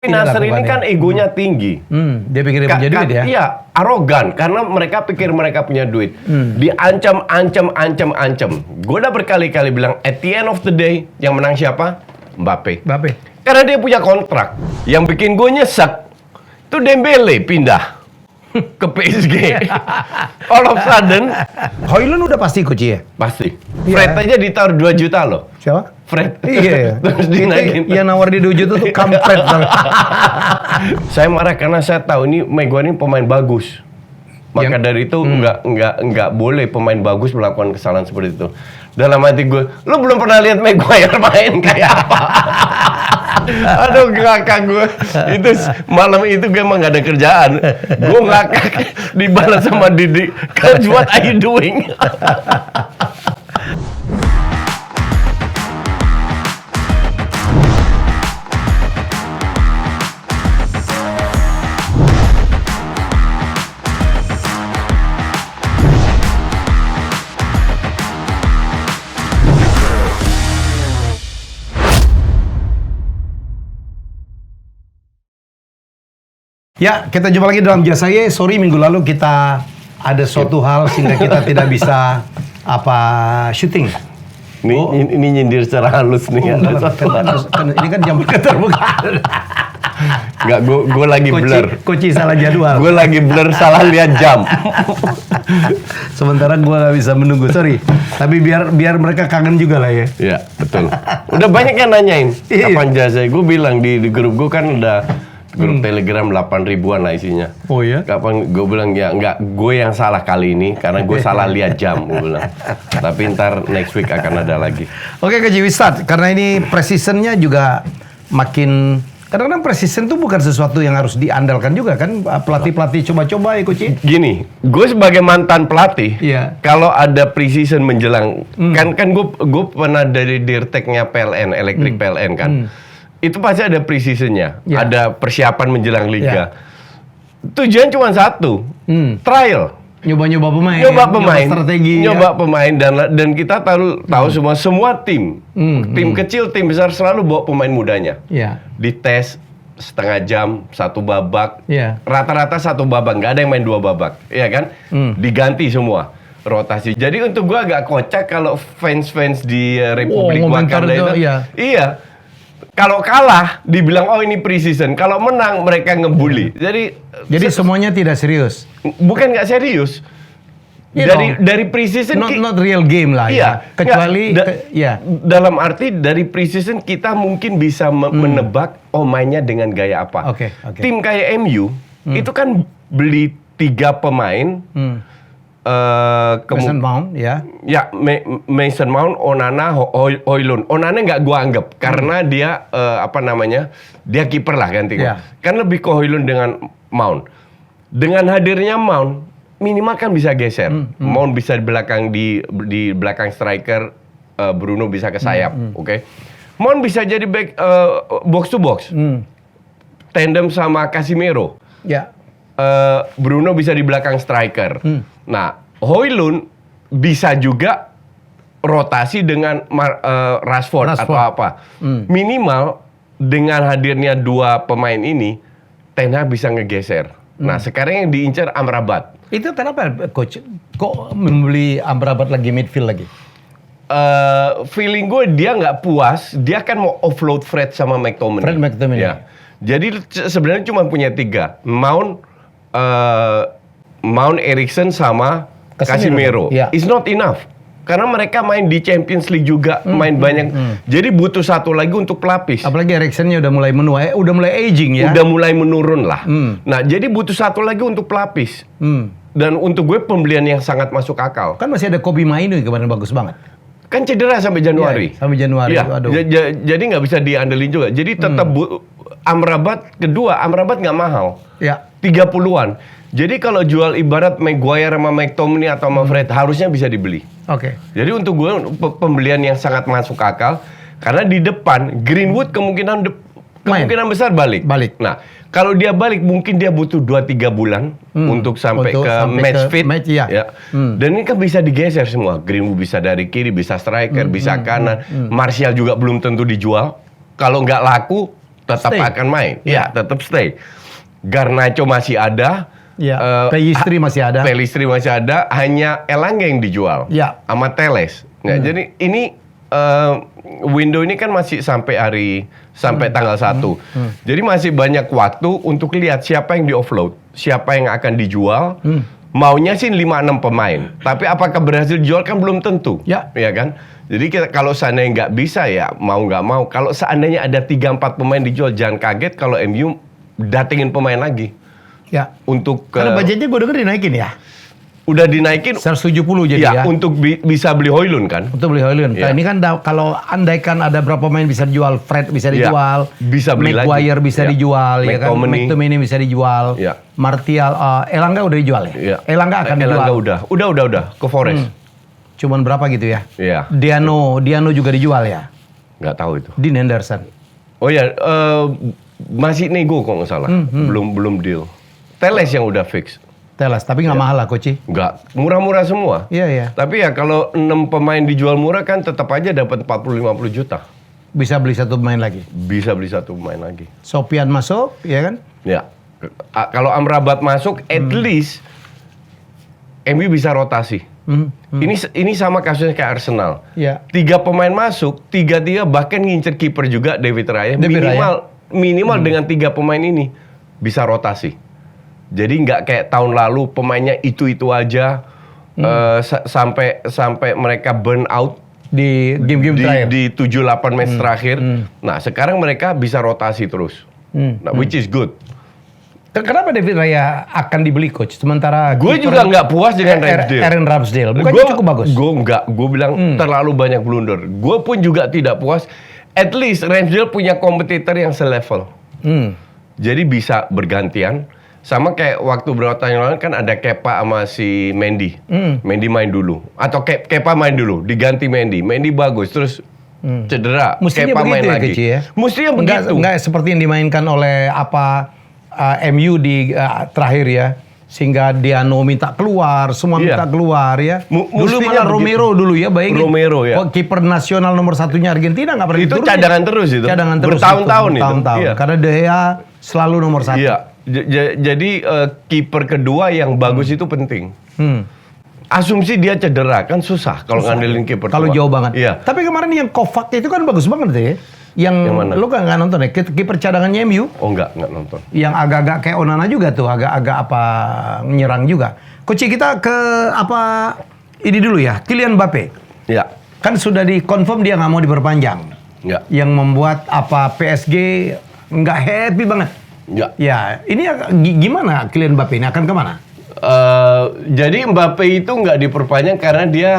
Nasr ini kan egonya tinggi. Dia pikir dia punya duit ya? Iya, arogan karena mereka pikir mereka punya duit. Diancam. Gue udah berkali-kali bilang, at the end of the day, yang menang siapa? Mbappe. Karena dia punya kontrak. Yang bikin gue nyesek, itu Dembele pindah ke PSG. All of sudden, Højlund udah pasti coach ya? pasti. Fred aja ditaruh 2 juta loh. Siapa? Fred. Iya. Terus dinaikin. Yang nawar di 2 juta tuh kampret. Saya marah karena saya tahu ini Maguire ini pemain bagus. Maka dari itu nggak boleh pemain bagus melakukan kesalahan seperti itu. Dalam hati gue, lu belum pernah lihat Maguire main kayak apa? Aduh, ngakak gue. Itu malam itu gue emang gak ada kerjaan. Gue ngakak dibalas sama Didi. Coach, what are you doing? Ya, kita jumpa lagi dalam Jasa Ye. Sorry, minggu lalu kita ada suatu hal sehingga kita tidak bisa syuting. Ini nyindir secara halus nih. Ini kan jam terbuka. Enggak, gue lagi blur. Koci salah jadwal. Gue lagi blur, salah lihat jam. Sementara gue gak bisa menunggu, sorry. Tapi biar mereka kangen juga lah ya. Iya, betul. Udah banyak yang nanyain kapan Jasa. Gue bilang di grup gue kan udah grup Telegram 8 ribuan lah isinya. Oh ya? Kapan gue bilang ya enggak, gue yang salah kali ini karena gue salah lihat jam, gue bilang. Tapi ntar next week akan ada lagi. Oke, Coach, we start. Karena ini precision-nya juga makin. Kadang-kadang precision itu bukan sesuatu yang harus diandalkan juga kan, pelatih-pelatih coba-coba ya Coach. Gini, gue sebagai mantan pelatih, kalau ada precision menjelang, kan gue pernah dari dirteknya PLN, elektrik PLN kan. Itu pasti ada precision-nya, ada persiapan menjelang liga. Tujuan cuma satu, trial. Nyoba-nyoba pemain, strategi, pemain dan kita tahu semua tim kecil, tim besar selalu bawa pemain mudanya. Dites setengah jam, 1 babak, rata-rata 1 babak, nggak ada yang main 2 babak, ya kan? Diganti semua. Rotasi. Jadi untuk gua agak kocak kalau fans-fans di Republik Wakanda itu, iya. Kalau kalah, dibilang oh ini pre-season. Kalau menang, mereka ngebully. Jadi semuanya tidak serius. Bukan nggak serius. Dari pre-season, not real game lah. Iya. Kecuali, dalam arti dari pre-season kita mungkin bisa menebak oh mainnya dengan gaya apa. Tim kayak MU itu kan beli 3 pemain. Mason Mount, Mason Mount, Onana, Højlund. Onana nggak gua anggap karena dia dia kiper lah ganti gua. Kan lebih ke Højlund dengan Mount. Dengan hadirnya Mount, minimal kan bisa geser. Mount bisa di belakang striker, Bruno bisa ke sayap, oke. Mount bisa jadi back box to box, tandem sama Casemiro. Bruno bisa di belakang striker. Nah, Højlund bisa juga rotasi dengan Rashford atau apa. Minimal dengan hadirnya 2 pemain ini, Ten Hag bisa ngegeser. Nah, sekarang yang diincar Amrabat. Itu kenapa, Coach? Kok membeli Amrabat lagi midfield lagi? Feeling gue dia nggak puas, dia kan mau offload Fred sama McTominay. Ya. Jadi sebenarnya cuma punya 3, Mount, Eriksen sama Casemiro. It's not enough. Karena mereka main di Champions League juga, main banyak. Jadi butuh 1 lagi untuk pelapis. Apalagi Eriksennya udah mulai menua, udah mulai aging ya. Udah mulai menurun lah. Nah, jadi butuh 1 lagi untuk pelapis. Dan untuk gue pembelian yang sangat masuk akal. Kan masih ada Kobbie Mainoo yang kemarin bagus banget. Kan cedera sampai Januari. Sampai Januari. Jadi nggak bisa diandelin juga. Jadi tetap Amrabat nggak mahal. 30-an. Jadi kalau jual ibarat Maguire sama McTominay atau sama Fred harusnya bisa dibeli. Jadi untuk gue pembelian yang sangat masuk akal karena di depan Greenwood kemungkinan besar balik. Nah, kalau dia balik mungkin dia butuh 2-3 bulan untuk sampai ke match fit. Dan ini kan bisa digeser semua. Greenwood bisa dari kiri, bisa striker, bisa kanan. Martial juga belum tentu dijual. Kalau nggak laku, tetap Stay. akan main. Ya, tetap stay. Garnacho masih ada. Ya. Pellistri masih ada. Pellistri masih ada, hanya Elanga yang dijual. Ya. Sama Teles. Nah, jadi ini window ini kan masih sampai tanggal 1. Jadi masih banyak waktu untuk lihat siapa yang di offload, siapa yang akan dijual. Maunya sih 5-6 pemain. Tapi apakah berhasil dijual kan belum tentu. Ya. Kan? Jadi kalau seandainya nggak bisa ya mau nggak mau. Kalau seandainya ada 3-4 pemain dijual, jangan kaget kalau MU datengin pemain lagi. Ya. Untuk Karena budgetnya gue denger dinaikin ya. udah dinaikin 170 jadi ya. untuk bisa beli Højlund kan. Untuk beli Højlund. Ya. Nah, ini kan kalau andaikan ada berapa pemain bisa dijual, Fred bisa dijual, bisa beli Maguire lagi. bisa dijual, ya kan, McTominay. McTominay bisa dijual, Ya. Martial, Elanga udah dijual ya. Ya. Elanga akan dijual. Elanga udah ke Forest. Cuman berapa gitu ya? Iya. Diano juga dijual ya. Nggak tahu itu. Dean Henderson. Oh ya, masih nego kok nggak salah. Belum deal. Teles yang udah fix. Teles, tapi nggak mahal lah, Koci. Nggak, murah-murah semua. Iya, iya. Tapi ya kalau 6 pemain dijual murah kan tetap aja dapat 40-50 juta. Bisa beli satu pemain lagi. Bisa beli satu pemain lagi. Sofian masuk, ya kan? Ya. Kalau Amrabat masuk, at least MU bisa rotasi. Ini sama kasusnya kayak Arsenal. Ya. 3 pemain masuk, 3 bahkan ngincer kiper juga David Raya. David Minimal dengan 3 pemain ini bisa rotasi. Jadi nggak kayak tahun lalu pemainnya itu aja sampai mereka burn out Di game-game terakhir. di 7-8 match terakhir. Nah sekarang mereka bisa rotasi terus. Nah, which is good. Kenapa David Raya akan dibeli, Coach? Sementara Gue kiper juga nggak puas dengan Ramsdale. Aaron Ramsdale. Bukannya cukup bagus? Gue bilang terlalu banyak blunder. Gue pun juga tidak puas. At least Ramsdale punya kompetitor yang selevel. Jadi bisa bergantian. Sama kayak waktu beberapa tahun yang lalu kan ada Kepa sama si Mendy. Mendy main dulu. Atau Kepa main dulu, diganti Mendy. Mendy bagus, terus cedera. Mestinya Kepa begitu main ya, lagi. Keci, ya? Mestinya begitu. Enggak seperti yang dimainkan oleh MU di terakhir ya. Sehingga Diano minta keluar, semua minta keluar ya. Dulu Mestinya malah Romero dulu ya, bayangin. Romero ya. Kiper nasional nomor 1-nya Argentina nggak pernah Itu diturunin. cadangan terus itu. Cadangan terus. Bertahun-tahun itu. Bertahun-tahun. Iya. Karena De Gea selalu nomor 1. Iya. Jadi kiper kedua yang bagus itu penting. Asumsi dia cedera kan susah kalau ngandelin kiper tua. Kalau jauh banget. Iya. Tapi kemarin yang Kovac itu kan bagus banget tuh ya. Yang mana? lu kan nggak nonton ya, kiper cadangannya MU. Oh enggak nonton. Yang agak-agak kayak Onana juga tuh, agak-agak menyerang juga. Coach, kita ke ini dulu ya, Kylian Mbappe. Iya. Kan sudah dikonfirm dia nggak mau diperpanjang. Iya. Yang membuat PSG nggak happy banget. Iya. Ya, ini gimana Kylian Mbappe ini akan kemana? Jadi Mbappe itu nggak diperpanjang karena dia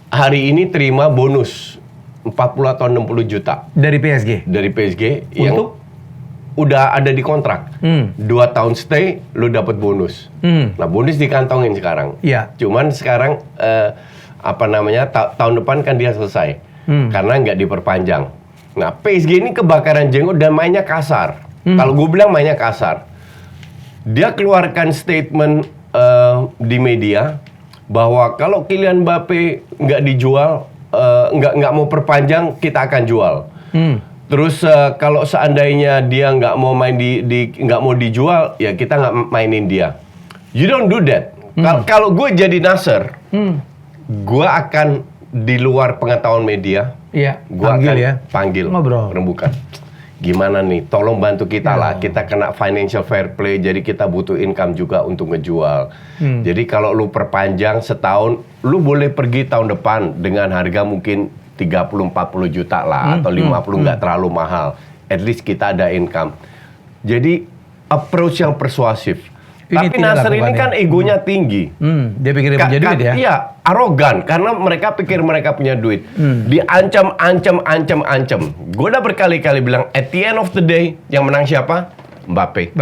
hari ini terima bonus 40 atau 60 juta Dari PSG. dari PSG yang udah ada di kontrak. 2 tahun stay, lu dapat bonus. Nah, bonus dikantongin sekarang. Iya. Cuman sekarang tahun depan kan dia selesai. Karena nggak diperpanjang. Nah, PSG ini kebakaran jenggot dan mainnya kasar. Kalau gue bilang mainnya kasar. Dia keluarkan statement di media bahwa kalau Kylian Mbappe nggak dijual, nggak mau perpanjang, kita akan jual. Terus kalau seandainya dia nggak mau main nggak mau dijual, ya kita nggak mainin dia. You don't do that. Kalau gue jadi Nasser, gue akan di luar pengetahuan media. Iya. Gue akan panggil, ngobrol, rembukan. Gimana nih? Tolong bantu kita lah. Kita kena financial fair play, jadi kita butuh income juga untuk ngejual. Jadi kalau lu perpanjang setahun, lu boleh pergi tahun depan dengan harga mungkin 30-40 juta lah, atau 50 nggak terlalu mahal. At least kita ada income. Jadi approach yang persuasif. Ini Tapi Nasser ini kan egonya tinggi. Dia pikir dia punya duit ya? Iya, arogan karena mereka pikir mereka punya duit. Diancam. Gue udah berkali-kali bilang, at the end of the day, yang menang siapa? Mbappe.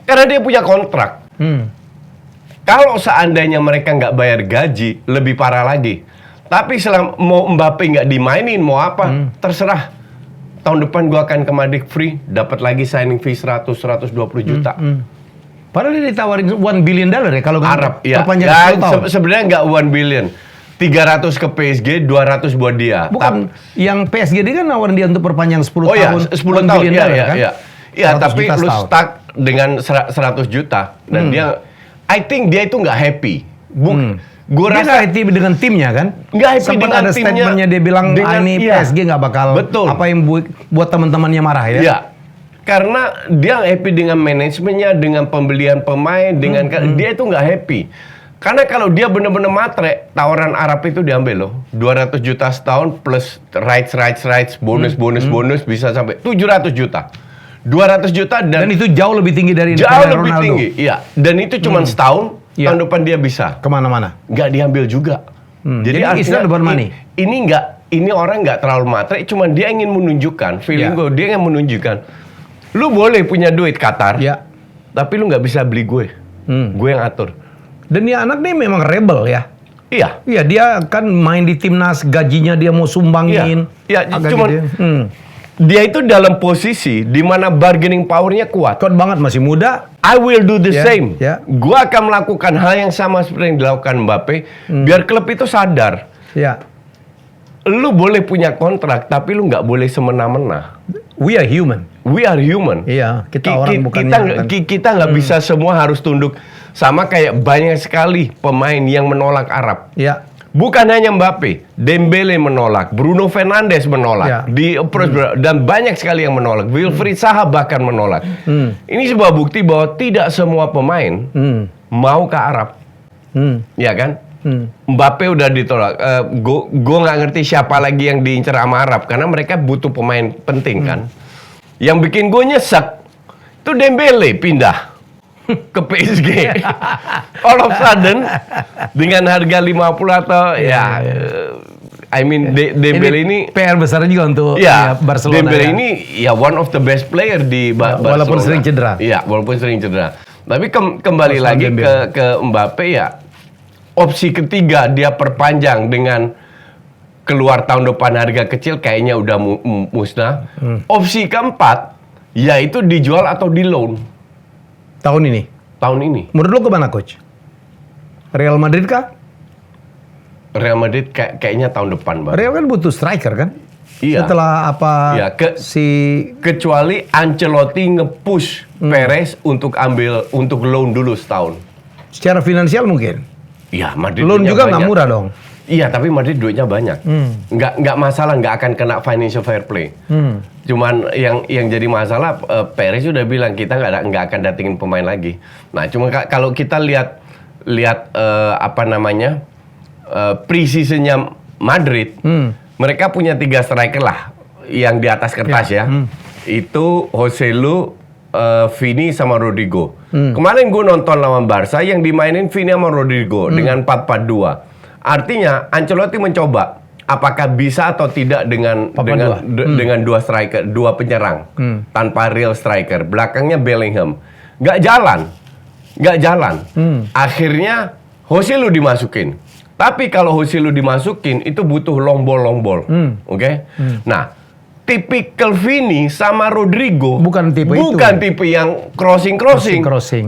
Karena dia punya kontrak. Kalau seandainya mereka nggak bayar gaji, lebih parah lagi. Tapi selama mau Mbappe nggak dimainin, mau apa? Terserah. Tahun depan gue akan ke Madrid free, dapat lagi signing fee 100-120 juta. Padahal dia ditawarin $1 billion ya kalau Arab, ya. perpanjang 10 tahun. Sebenarnya nggak 1 billion. 300 ke PSG, 200 buat dia. Bukan, yang PSG dia kan nawarin dia untuk perpanjang 10 tahun. 10 tahun, $1 billion, iya. Iya, 100 tapi juta lu setahun. stuck dengan 100 juta dan I think dia itu nggak happy. Gue Dia rasa nggak happy dengan timnya kan? Nggak happy Sempat dengan ada timnya, statementnya dia bilang dengan- ini iya. PSG nggak bakal. Betul. Apa yang buat teman-temannya marah ya? Iya. Karena dia happy dengan manajemennya, dengan pembelian pemain, dengan dia itu nggak happy. Karena kalau dia benar-benar matre, tawaran Arab itu diambil loh. 200 juta setahun plus rights, bonus bisa sampai 700 juta. 200 juta Dan dan itu jauh lebih tinggi dari jauh Cristiano lebih Ronaldo. tinggi. Iya. Dan itu cuma setahun, Iya. tahun depan dia bisa. Kemana-mana. Nggak diambil juga. Jadi istilah depan money. Ini orang nggak terlalu matre, cuman dia ingin menunjukkan, feeling Ya. gue, dia ingin menunjukkan, lu boleh punya duit Qatar, Ya. tapi lu nggak bisa beli gue, gue yang atur. Dan dia anak nih memang rebel ya. Iya, Iya, dia kan main di timnas, gajinya dia mau sumbangin. Iya, Agak cuman gitu ya. dia itu dalam posisi di mana bargaining powernya kuat. Kuat banget, masih muda. I will do the Ya, same. ya. Gue akan melakukan hal yang sama seperti yang dilakukan Mbappe, biar klub itu sadar. Ya. Lu boleh punya kontrak, tapi lu nggak boleh semena-mena. We are human. We are human. Iya, kita orang bukannya kita nggak bisa semua harus tunduk. Sama kayak banyak sekali pemain yang menolak Arab. Ya. Bukan hanya Mbappe, Dembele menolak, Bruno Fernandes menolak, Ya. di approach dan banyak sekali yang menolak. Wilfried Zaha bahkan menolak. Ini sebuah bukti bahwa tidak semua pemain mau ke Arab, ya kan? Mbappe udah ditolak. Gue nggak ngerti siapa lagi yang diincar sama Arab karena mereka butuh pemain penting kan. Yang bikin gue nyesek itu Dembele pindah ke PSG. All of sudden dengan harga 50 atau I mean Dembele ini PR besar juga untuk Barcelona. Dembele ya. ini one of the best player di Barcelona. Walaupun sering cedera. Iya, walaupun sering cedera. Tapi kembali Osman lagi Dembele. ke Mbappe ya. Opsi ketiga dia perpanjang dengan keluar tahun depan harga kecil kayaknya udah musnah. Opsi keempat yaitu dijual atau di loan Tahun ini. tahun ini. Menurut lo kemana coach? Real Madrid kah? Real Madrid kayaknya tahun depan, Bang. Real kan butuh striker kan? Iya. Setelah apa Iya, si kecuali Ancelotti nge-push Perez untuk loan dulu setahun. secara finansial mungkin. Iya, Madrid Loan duitnya juga nggak banyak. murah dong. Iya, tapi Madrid duitnya banyak. Nggak masalah, nggak akan kena financial fair play. Cuman yang jadi masalah, Perez udah bilang kita nggak akan datengin pemain lagi. Nah, cuma kalau kita lihat pre-seasonnya Madrid, mereka punya 3 striker lah yang di atas kertas ya. Itu Joselu, Vini sama Rodrigo. Kemarin gue nonton lawan Barca yang dimainin Vini sama Rodrigo dengan 4-4-2. Artinya Ancelotti mencoba apakah bisa atau tidak dengan 2 striker, 2 penyerang tanpa real striker. Belakangnya Bellingham. Nggak jalan. Akhirnya Joselu dimasukin. Tapi kalau Joselu dimasukin itu butuh long ball. Oke? Nah, tipikal Vini sama Rodrigo Bukan tipe yang crossing.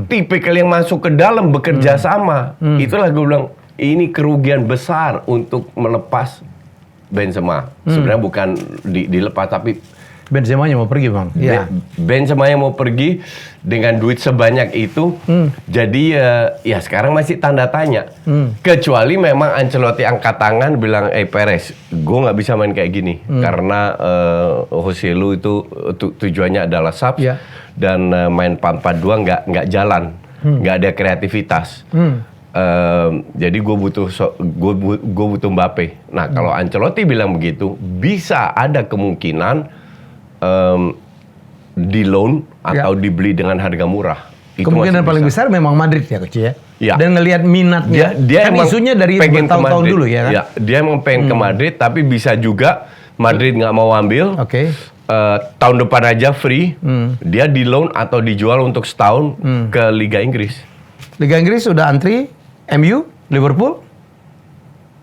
Tipikal yang masuk ke dalam bekerja sama. Itulah gue bilang ini kerugian besar untuk melepas Benzema. Sebenarnya bukan dilepas tapi Benzema mau pergi bang. Iya. Benzema yang mau pergi dengan duit sebanyak itu, jadi ya sekarang masih tanda tanya. Kecuali memang Ancelotti angkat tangan bilang, Perez, gue nggak bisa main kayak gini karena Joselu itu tujuannya adalah subs dan main 4-4-2 nggak jalan, nggak ada kreativitas. Jadi gue butuh Mbappe. Nah kalau Ancelotti bilang begitu, bisa ada kemungkinan di loan atau dibeli dengan harga murah. Itu kemungkinan paling besar memang Madrid ya coach ya. Ya. Dan ngelihat minatnya. Dia kan isunya dari bertahun-tahun dulu ya kan. Ya, dia emang pengen ke Madrid, tapi bisa juga Madrid nggak mau ambil. Oke. Tahun depan aja free. Dia di loan atau dijual untuk setahun ke Liga Inggris. Liga Inggris sudah antri MU, Liverpool.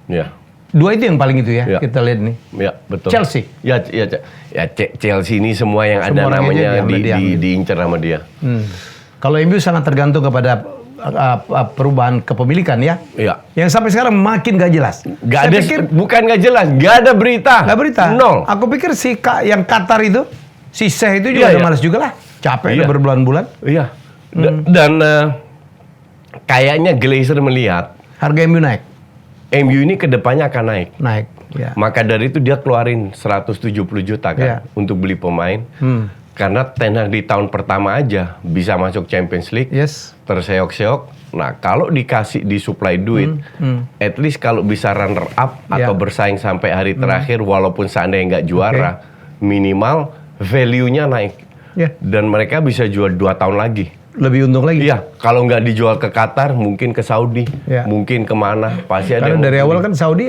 Ya. 2 itu yang paling itu ya, kita lihat nih. Ya, betul. Chelsea. Chelsea ini semua yang Semua ada namanya diambil. diincar sama dia. Kalau MU sangat tergantung kepada perubahan kepemilikan ya. Iya. Yang sampai sekarang makin gak jelas. Gak ada, bukan gak jelas, gak ada berita. Gak berita. Nol. Aku pikir yang Qatar itu, si Syekh itu juga udah malas juga lah. Capek Iya. udah berbulan-bulan. Iya. Dan kayaknya Glazer melihat Harga MU naik. MU ini kedepannya akan naik. Naik. Ya. Maka dari itu dia keluarin 170 juta kan Iya. untuk beli pemain. Karena Ten Hag di tahun pertama aja bisa masuk Champions League, Yes. terseok-seok. Nah, kalau dikasih disuplai duit, at least kalau bisa runner up Iya. atau bersaing sampai hari terakhir, walaupun seandainya nggak juara, minimal value-nya naik. Ya. Dan mereka bisa jual 2 tahun lagi. Lebih untung lagi. Iya, kalau nggak dijual ke Qatar, mungkin ke Saudi, Iya. mungkin kemana, pasti ada Karena yang dari mau awal beli. kan Saudi,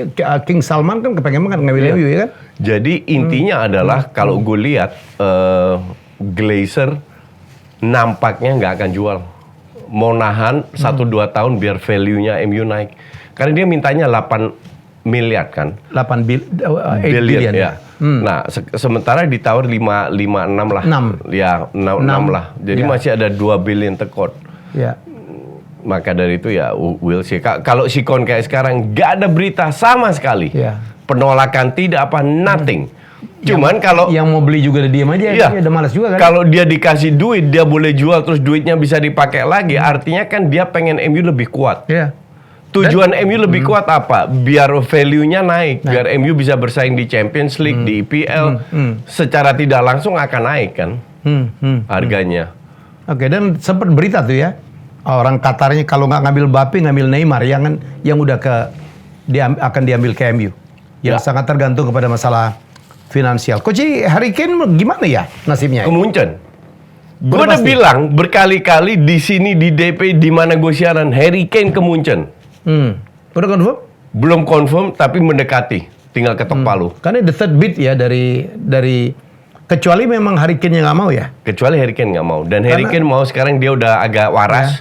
King Salman kan kepengen banget ngambil MU ya kan? Jadi intinya adalah kalau gue lihat Glazer nampaknya nggak akan jual, mau nahan 1-2 tahun biar value-nya MU naik. Karena dia mintanya 8 miliar kan, 8 billion billion ya. Nah, sementara ditawar 5,6 lah. 6. Ya, 6 lah. Jadi Ya. masih ada 2 billion tekor. Ya. Maka dari itu ya we'll see. Kalau Sikon kayak sekarang nggak ada berita sama sekali. Ya. Penolakan tidak apa, nothing. Cuman kalau Yang mau beli juga udah diem aja, Iya. ya, udah malas juga kan? kalau dia dikasih duit, dia boleh jual terus duitnya bisa dipakai lagi. Artinya kan dia pengen MU lebih kuat. Iya. Tujuan MU lebih kuat apa? Biar value-nya naik, biar MU bisa bersaing di Champions League, di IPL. Secara tidak langsung akan naik kan harganya. Oke, dan sempat berita tuh ya, orang Qatarnya kalau nggak ngambil Mbappe, ngambil Neymar, yang udah akan diambil ke MU. Yang Ya. sangat tergantung kepada masalah finansial. Coach, Harry Kane gimana ya nasibnya? Ke Munchen. Gue Udah udah pasti? bilang berkali-kali di sini di DP di mana gue siaran, Harry Kane ke Munchen. Udah confirm? Belum confirm tapi mendekati, tinggal ketok palu. Karena the third bid ya dari kecuali memang Harry Kane yang nggak mau ya. Kecuali Harry Kane nggak mau. Dan Harry Karena- Kane mau sekarang dia udah agak waras.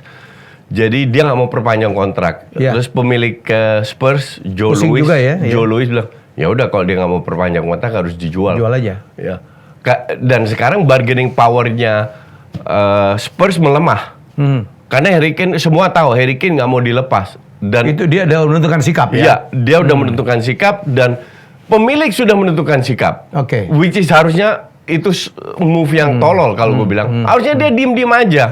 Jadi dia nggak mau perpanjang kontrak. Ya. Terus pemilik Spurs, Joe Pusing Louis, juga ya, ya. Joe Louis bilang, ya udah kalau dia nggak mau perpanjang kontrak harus dijual. Jual aja. Ya. Dan sekarang bargaining powernya Spurs melemah. Karena Harry Kane, semua tahu Harry Kane nggak mau dilepas. Dan Itu dia udah menentukan sikap ya. iya, dia udah menentukan sikap dan pemilik sudah menentukan sikap. Oke. Which is harusnya itu move yang tolol kalau gue bilang. Harusnya dia diem-diem aja.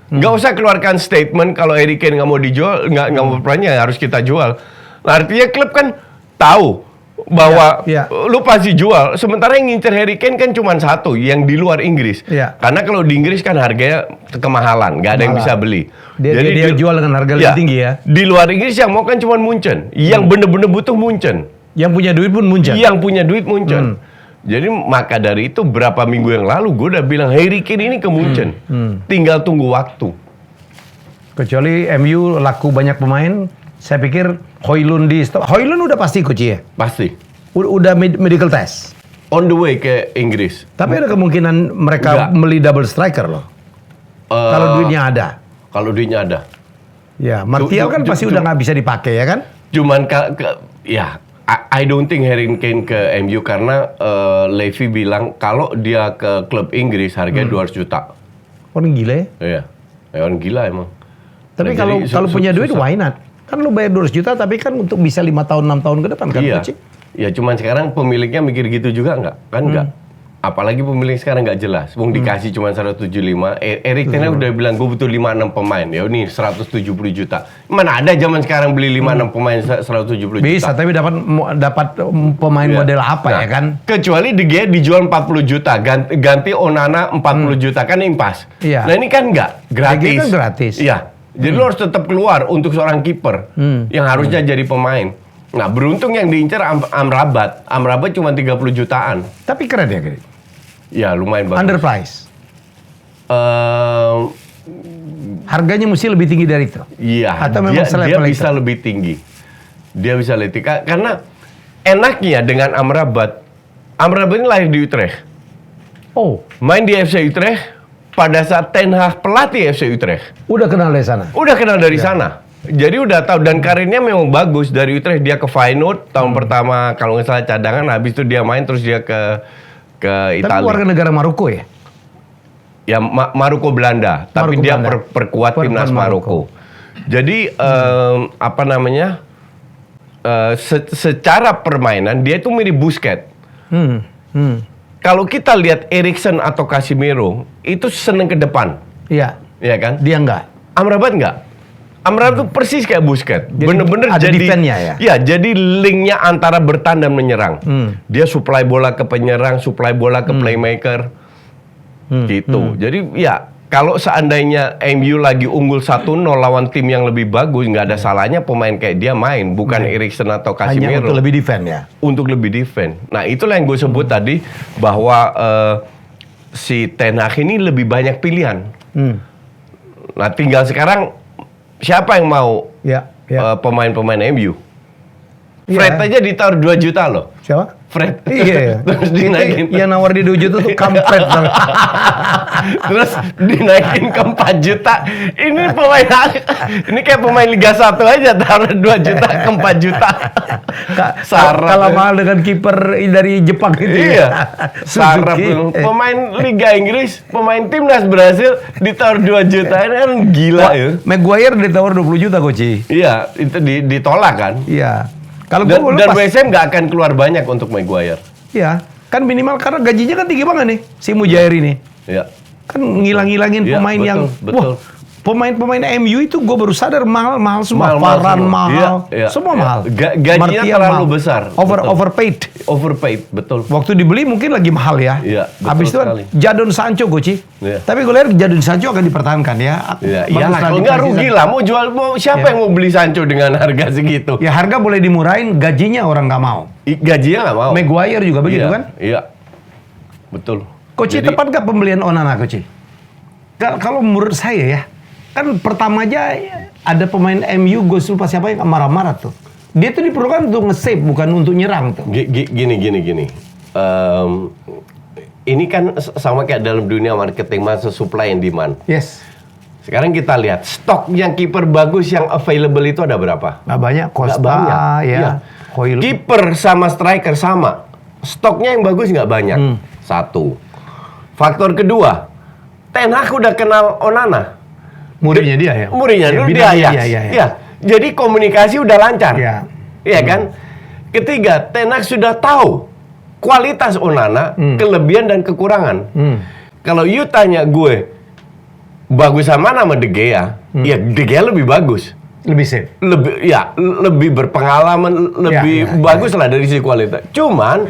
Nggak usah keluarkan statement kalau Harry Kane nggak mau dijual, nggak mau perpanjang harus kita jual. Nah, artinya klub kan tahu bahwa Ya, ya. lu pasti jual. Sementara yang ngincer Harry Kane kan cuma satu, yang di luar Inggris. Ya. Karena kalau di Inggris kan harganya kemahalan, nggak ada yang bisa beli. Dia jual dengan harga lebih tinggi ya. Di luar Inggris yang mau kan cuma Munchen, yang bener-bener butuh Munchen. Yang punya duit pun Munchen. Yang punya duit Munchen. Jadi maka dari itu berapa minggu yang lalu gue udah bilang Harry Kane ini ke Munchen. Tinggal tunggu waktu. Kecuali MU laku banyak pemain, saya pikir Højlund Højlund udah pasti Coach ya. Pasti. Udah medical test. On the way ke Inggris. Tapi ada kemungkinan mereka Enggak. beli double striker loh. Kalau duitnya ada. Kalau duitnya ada. Ya, Martial kan pasti udah nggak bisa dipakai ya kan? Cuman ya I don't think Harry Kane ke MU karena Levy bilang kalau dia ke klub Inggris harganya 200 juta. Orang gila ya. Iya. Orang gila emang. Tapi Nah, kalau jadi punya duit susah. why not? Kan lu bayar 200 juta tapi kan untuk bisa 5 tahun 6 tahun ke depan kan Iya. Coach? Ya cuman sekarang pemiliknya mikir gitu juga nggak? Kan nggak. Apalagi pemilik sekarang nggak jelas. Wong dikasih cuma 175. Erik Ten Hag udah bilang gue butuh 5-6 pemain. Ya ini 170 juta. Mana ada zaman sekarang beli 5-6 pemain 170 juta. Bisa, tapi dapat pemain Iya. model apa Nah, ya kan? Kecuali De Gea dijual 40 juta, ganti Onana 40 juta kan impas. Iya. Nah ini kan nggak, gratis. De Gea kan gratis. Iya. Jadi lo harus tetap keluar untuk seorang kiper yang harusnya jadi pemain. Nah beruntung yang diincar Amrabat. Amrabat cuma 30 jutaan. Tapi keren ya, Gary. Ya lumayan bagus. Underprice. Eh, Harganya mesti lebih tinggi dari itu. Iya, Atau memang dia selevel bisa itu? lebih tinggi. Dia bisa lebih tinggi. Karena enaknya dengan Amrabat ini lahir di Utrecht. Oh, Main di FC Utrecht pada saat Ten Hag pelatih FC Utrecht. udah kenal dari sana. Udah kenal dari sana. Jadi udah tahu dan karirnya memang bagus dari Utrecht dia ke Feyenoord tahun pertama kalau nggak salah cadangan habis itu dia main terus dia ke Tapi Italia. warga negara Maroko ya? Ya Maroko Belanda, tapi Maroko dia Belanda. perkuat timnas Maroko. Jadi apa namanya? Secara permainan dia itu mirip Busquets. kalau kita lihat Eriksen atau Casemiro itu seneng ke depan, Iya. ya kan? Dia enggak. Amrabat enggak. Amrabat tuh persis kayak Busquets. Jadi Bener-bener ada jadi defense-nya ya? Iya, jadi linknya antara bertahan dan menyerang. Dia supply bola ke penyerang, supply bola ke playmaker. Gitu. Jadi ya kalau seandainya MU lagi unggul 1-0 lawan tim yang lebih bagus, nggak ada salahnya pemain kayak dia main, bukan Eriksen atau Casemiro. Hanya untuk lebih defend ya. Untuk lebih defend. Nah, itulah yang gue sebut tadi bahwa si Ten Hag ini lebih banyak pilihan. Nah, tinggal sekarang siapa yang mau Ya. pemain-pemain MU? Iya. Fred aja ditawar 2 juta loh. Siapa? Fred. Iya. Terus dinaikin. Yang nawar di 2 juta tuh kampret. Terus dinaikin ke 4 juta. Ini pemain ini kayak pemain Liga 1 aja taruh 2 juta ke 4 juta. Sarap. Kalah mahal dengan kiper dari Jepang itu. Iya. Sarap Suzuki. tuh. Pemain Liga Inggris, pemain timnas Brasil ditawar 2 juta. Ini kan gila ya. Maguire ditawar 20 juta Koci. Iya, itu ditolak kan. Iya. Kalau Dan, gue dan West Ham nggak akan keluar banyak untuk Maguire. Iya. Kan minimal karena gajinya kan tinggi banget nih si Mujair ini. Iya. Kan ngilang-ngilangin Iya, pemain betul, yang betul. wah, pemain-pemain MU itu gue baru sadar mahal semua. Mahal Varane semua. mahal, Iya, iya, semua iya. mahal. Gajinya Martial terlalu mahal. besar. Betul. Overpaid. Overpaid, betul. Waktu dibeli mungkin lagi mahal ya. Iya, betul Habis itu kan sekali. Jadon Sancho Goci. Iya. Tapi gue lihat Jadon Sancho akan dipertahankan ya. Iya, Baguslah iyalah, kalau di nggak preseason. rugi lah. Siapa Iya. yang mau beli Sancho dengan harga segitu? Ya harga boleh dimurahin, gajinya orang nggak mau. Gajinya nggak mau. Maguire juga begitu Iya, kan? Iya, betul. Koci Jadi- tepat nggak pembelian Onana Koci? Kalau menurut saya ya, kan pertama aja ada pemain MU gue lupa siapa yang marah-marah tuh. Dia tuh diperlukan untuk nge-save bukan untuk nyerang tuh. Gini. Ini kan sama kayak dalam dunia marketing, masa supply and demand. Yes. Sekarang kita lihat stok yang kiper bagus yang available itu ada berapa? Nggak banyak. Costa Nggak banyak. ya. Iya. Hoyle. Kiper sama striker sama. Stoknya yang bagus nggak banyak. Satu. Faktor kedua, Ten Hag udah kenal Onana. Muridnya dia ya. Muridnya Ya, dulu di bidangnya Ajax. dia, ya. Iya. Jadi komunikasi udah lancar. Iya. Iya kan? Ketiga, Ten Hag sudah tahu kualitas Onana, kelebihan dan kekurangan. Kalau you tanya gue, bagus sama nama De Gea, ya De Gea lebih bagus. Lebih safe. Lebih berpengalaman, lebih bagus lah dari sisi kualitas. Cuman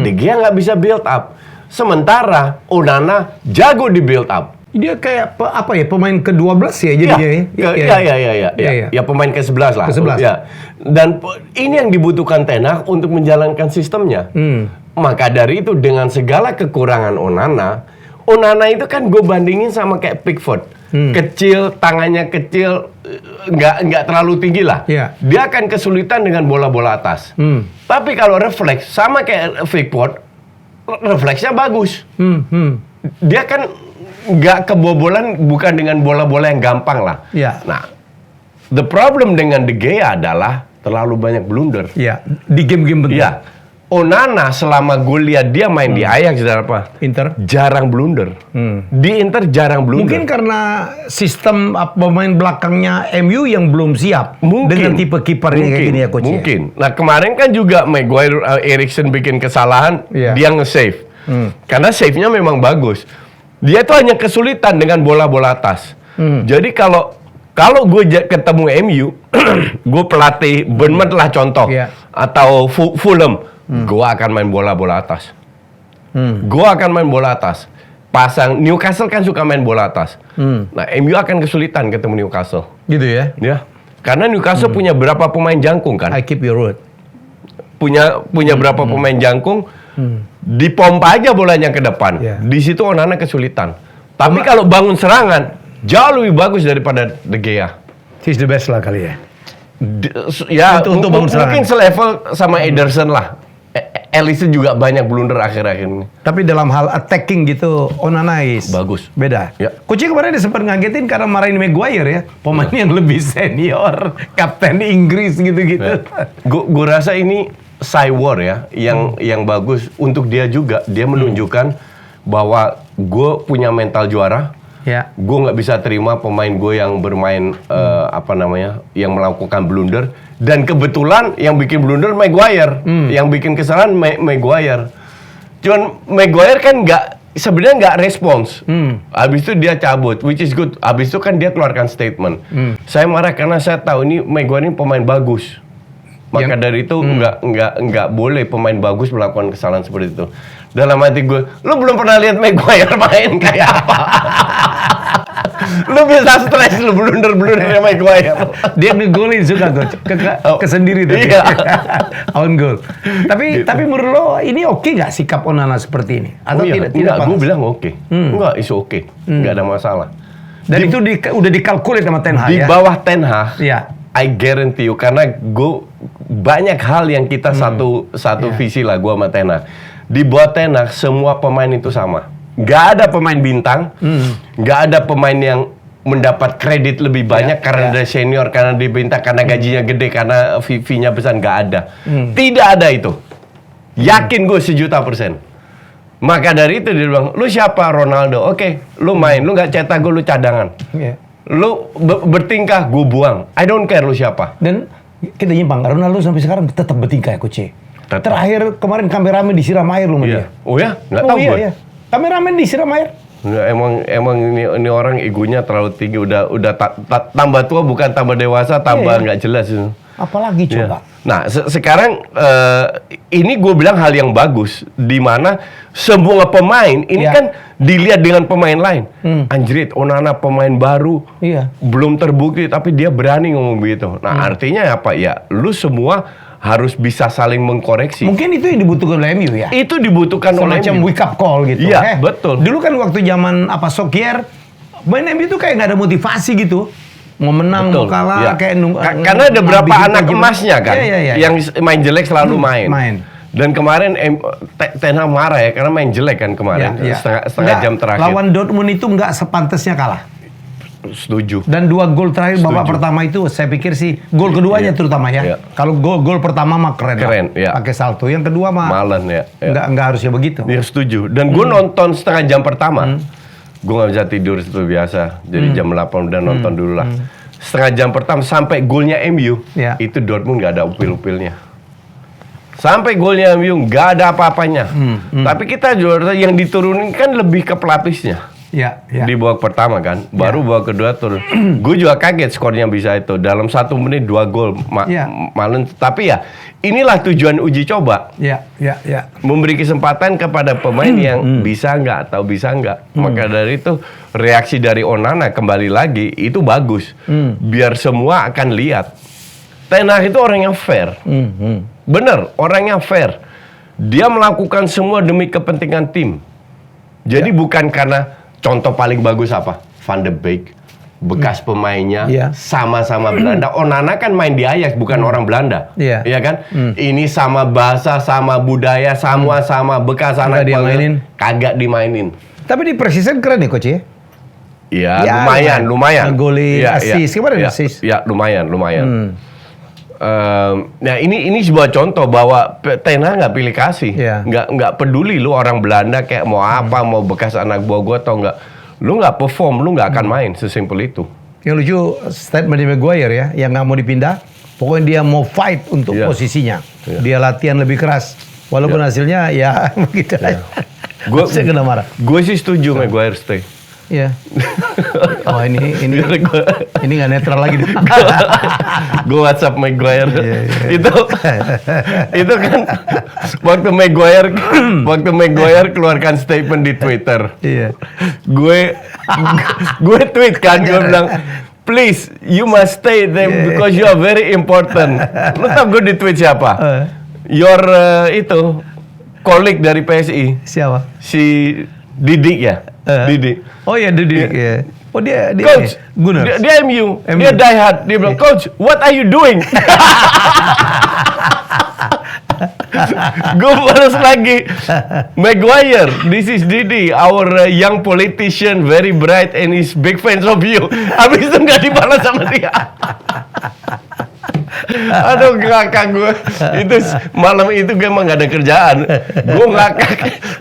De Gea nggak bisa build up. Sementara Onana jago di build up. Dia kayak apa ya, pemain ke-12 ya jadinya ya. Iya. Ya pemain ke-11 lah. Ke-11. Ya. Dan ini yang dibutuhkan Ten Hag untuk menjalankan sistemnya. Maka dari itu dengan segala kekurangan Onana itu kan gue bandingin sama kayak Pickford. Kecil, tangannya kecil, nggak terlalu tinggi lah. Iya. Dia akan kesulitan dengan bola-bola atas. Tapi kalau refleks sama kayak Pickford, refleksnya bagus. Dia kan nggak kebobolan bukan dengan bola-bola yang gampang lah. Iya. Nah, the problem dengan De Gea adalah terlalu banyak blunder. Iya. Di game-game penting. Iya. Onana selama gue lihat dia main di Ajax dan apa, Inter. jarang blunder. Di Inter jarang blunder. Mungkin karena sistem pemain belakangnya MU yang belum siap dengan tipe kipernya kayak gini ya coach. Mungkin. Nah kemarin kan juga Maguire, Eriksen bikin kesalahan, Iya. dia nge-save. Karena save-nya memang bagus. Dia tuh hanya kesulitan dengan bola-bola atas. Jadi kalau gue ketemu MU, gue pelatih Bournemouth lah contoh, Iya. atau Fulham, gue akan main bola-bola atas. Gue akan main bola atas. Pasang Newcastle kan suka main bola atas. Nah MU akan kesulitan ketemu Newcastle. Gitu ya. Ya, karena Newcastle punya berapa pemain jangkung kan? I keep your word. Punya berapa pemain jangkung? Dipompa aja bolanya ke depan. Iya. Di situ Onana kesulitan. Tapi kalau bangun serangan jauh lebih bagus daripada De Gea. He's the best lah kali ya. Untuk bangun serangan. Mungkin selevel sama Ederson lah. Alisson juga banyak blunder akhir-akhir ini. Tapi dalam hal attacking gitu, Onana is Bagus. Beda. Ya. Coach kemarin dia sempat ngagetin karena marahin Maguire ya, pemain yang lebih senior, kapten Inggris gitu-gitu. Gue rasa ini Cywar ya, yang bagus untuk dia juga. Dia menunjukkan bahwa gue punya mental juara. Ya. Gue nggak bisa terima pemain gue yang bermain yang melakukan blunder, dan kebetulan yang bikin blunder Maguire, yang bikin kesalahan Maguire. Cuman Maguire kan sebenarnya nggak respons. Habis itu dia cabut, which is good. Habis itu kan dia keluarkan statement. Saya marah karena saya tahu ini Maguire ini pemain bagus. Maka dari itu nggak boleh pemain bagus melakukan kesalahan seperti itu. Dalam hati gue, lu belum pernah lihat Maguire main kayak apa? Lu bisa stres, lu blunder-blundernya Maguire. Dia ngegolin suka Coach. Ke sendiri tadi. Iya. On goal. Tapi menurut lo ini oke nggak sikap Onana seperti ini? Atau tidak Enggak, gue pantas? bilang oke. Enggak, isu oke. Enggak ada masalah. Dan itu udah dikalkulit sama Ten Hag Di ya? bawah Ten Hag, Iya. I guarantee you, karena gue banyak hal yang kita satu visi lah gue sama Ten Hag. Di bawah Ten Hag semua pemain itu sama. Gak ada pemain bintang, gak ada pemain yang mendapat kredit lebih banyak karena dia senior, karena dia bintang, karena gajinya gede, karena fee-nya besar. Gak ada. Tidak ada itu. Yakin gue 1.000.000%. Maka dari itu dia bilang, lu siapa Ronaldo? Oke, lu main, lu gak cetak gue, lu cadangan. Iya. Lu bertingkah, gue buang. I don't care lu siapa. Dan kita nyimpang, Ronaldo sampai sekarang tetap bertingkah ya Coach. Tetap. Terakhir kemarin kameramen disiram air loh sama dia. Oh ya? Nggak tahu gue. Iya. Kameramen disiram air. Nggak, emang ini orang egonya terlalu tinggi. Udah tambah tua bukan tambah dewasa, tambah nggak jelas. Apalagi coba. Nah, sekarang ini gue bilang hal yang bagus, di mana semua pemain ini kan dilihat dengan pemain lain. Anjrit, Onana pemain baru, belum terbukti, tapi dia berani ngomong begitu. Nah, artinya apa ya? Lu semua harus bisa saling mengkoreksi. Mungkin itu yang dibutuhkan oleh MU ya. Itu dibutuhkan oleh Semacam MU. wake up call gitu. Iya, betul. Dulu kan waktu zaman Solskjaer, main MU itu kayak nggak ada motivasi gitu. Mau menang, Betul, mau kalah, iya. kayak Karena ada beberapa ngabisin anak aja. emasnya kan, Iya. yang main jelek selalu main. Main. Dan kemarin Ten Hag marah ya, karena main jelek kan kemarin, Iya. setengah jam terakhir. Lawan Dortmund itu nggak sepantasnya kalah. Setuju. Dan 2 gol terakhir babak pertama itu saya pikir sih gol keduanya terutama ya. Iya. Kalau gol pertama mah keren lah. Iya. Pakai salto. Yang kedua mah Malen ya. nggak harusnya begitu. Ya setuju. Dan gue nonton setengah jam pertama, gue nggak bisa tidur seperti biasa. Jadi jam 8 udah nonton dulu lah. Setengah jam pertama sampai golnya MU, Iya. itu Dortmund nggak ada upil-upilnya. Sampai golnya MU nggak ada apa-apanya. Tapi kita juara yang diturunin kan lebih ke pelapisnya. Iya. Di babak pertama kan, baru babak kedua turun. Gue juga kaget skornya bisa itu. Dalam 1 menit 2 gol. Malen. Tapi ya, inilah tujuan uji coba. Iya. Memberi kesempatan kepada pemain yang bisa nggak atau bisa nggak. Maka dari itu, reaksi dari Onana kembali lagi, itu bagus. Biar semua akan lihat. Ten Hag itu orang yang fair. Bener, orang yang fair. Dia melakukan semua demi kepentingan tim. Jadi bukan karena contoh paling bagus apa? Van de Beek, bekas pemainnya, sama-sama Belanda. Onana kan main di Ajax, bukan orang Belanda. Iya kan? Ini sama bahasa, sama budaya, sama bekas anak dimainin. kagak dimainin. Tapi di preseason keren nih Coach ya. Iya, lumayan. Ngegolin, assist. Kemarin assist. Ya, lumayan. Nah ini sebuah contoh bahwa Ten Hag nggak pilih kasih, nggak peduli lu orang Belanda kayak mau apa, mau bekas anak buah gua atau nggak, lu nggak perform, lu nggak akan main, sesimpel itu. Yang lucu statement dari Maguire ya, yang nggak mau dipindah, pokoknya dia mau fight untuk posisinya, dia latihan lebih keras, walaupun hasilnya ya begitu aja. Saya kena marah. Gue sih setuju Maguire stay. Iya. Oh ini nggak netral lagi. Gue WhatsApp Maguire. Itu kan waktu Maguire keluarkan statement di Twitter. Iya. Gue tweet kan, gue bilang, please you must stay there because you are very important. Lu tau gue di tweet siapa? Your colleague dari PSI. Siapa? Si Didik ya. Didik. Oh ya Didik. Ya. Oh dia Coach, Gunnar. dia MU. Dia die hard. Dia bilang, Coach, what are you doing? Gue balas lagi, Maguire, this is Didi, our young politician, very bright and is big fans of you. Habis itu nggak dibalas sama dia. Aduh, ngakak gue. Itu malam itu gue emang gak ada kerjaan. Gue ngakak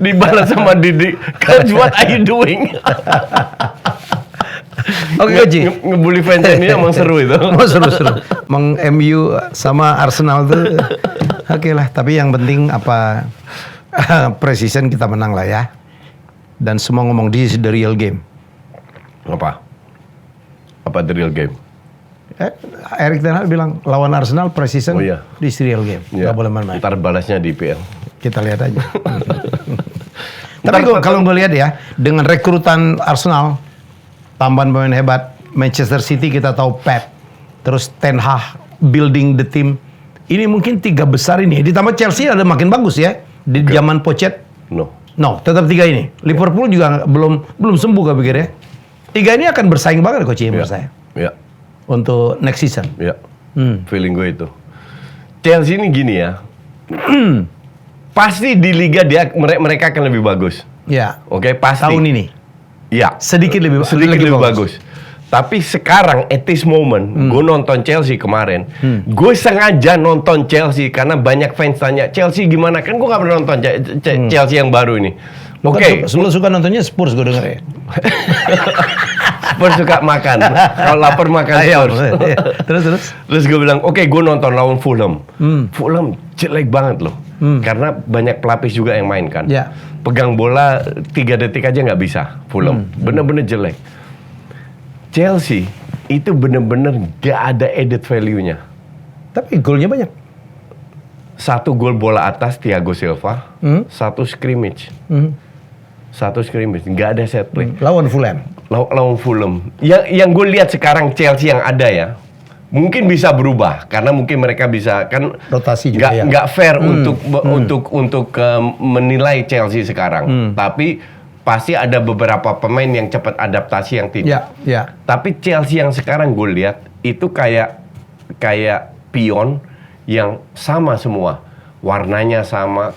dibalas sama Didi. Coach, what are you doing? Oke, Coach. Ngebully fans ini emang seru itu. Oh, seru. MU sama Arsenal tuh oke lah. Tapi yang penting apa Precision kita menang lah ya. Dan semua ngomong this is the real game. Apa? Apa the real game? Erik Ten Hag bilang lawan Arsenal precision, Oh, iya. this is the real game. Ya. Nggak boleh main-main. Ntar balasnya di IPL. Kita lihat aja. Tapi kalau gue lihat ya, dengan rekrutan Arsenal, tambahan pemain hebat, Manchester City kita tahu Pep, terus Ten Hag building the team. Ini mungkin 3 besar ini. Ditambah Chelsea ada makin bagus ya di zaman Pochettino. No, tetap 3 ini. Liverpool juga belum sembuh gue pikir ya. 3 ini akan bersaing banget coach menurut saya. Ya. Untuk next season. Ya. Feeling gue itu. Chelsea ini gini ya. Pasti di liga mereka akan lebih bagus. Ya. Oke, pasti. Tahun ini. Ya. Sedikit lebih bagus. Tapi sekarang at this moment, gue nonton Chelsea kemarin, gue sengaja nonton Chelsea karena banyak fans tanya Chelsea gimana, kan gue gak pernah nonton Chelsea yang baru ini. Oke, lu suka nontonnya Spurs gue denger ya. Spurs suka makan, kalau lapar makan Spurs. Terus gue bilang, oke, gue nonton lawan Fulham. Fulham jelek banget loh, karena banyak pelapis juga yang main kan. Ya. Pegang bola 3 detik aja nggak bisa Fulham, bener-bener jelek. Chelsea itu bener-bener gak ada added value-nya. Tapi golnya banyak. 1 gol bola atas Thiago Silva, 1 scrimmage. 1 scrimmage, nggak ada set play. Lawan Fulham. Lawan Fulham. Yang gue lihat sekarang Chelsea yang ada ya, mungkin bisa berubah karena mungkin mereka bisa kan rotasi juga ya. Nggak fair untuk menilai Chelsea sekarang. Tapi pasti ada beberapa pemain yang cepat adaptasi yang tidak. Ya. Tapi Chelsea yang sekarang gue lihat itu kayak pion yang sama semua, warnanya sama.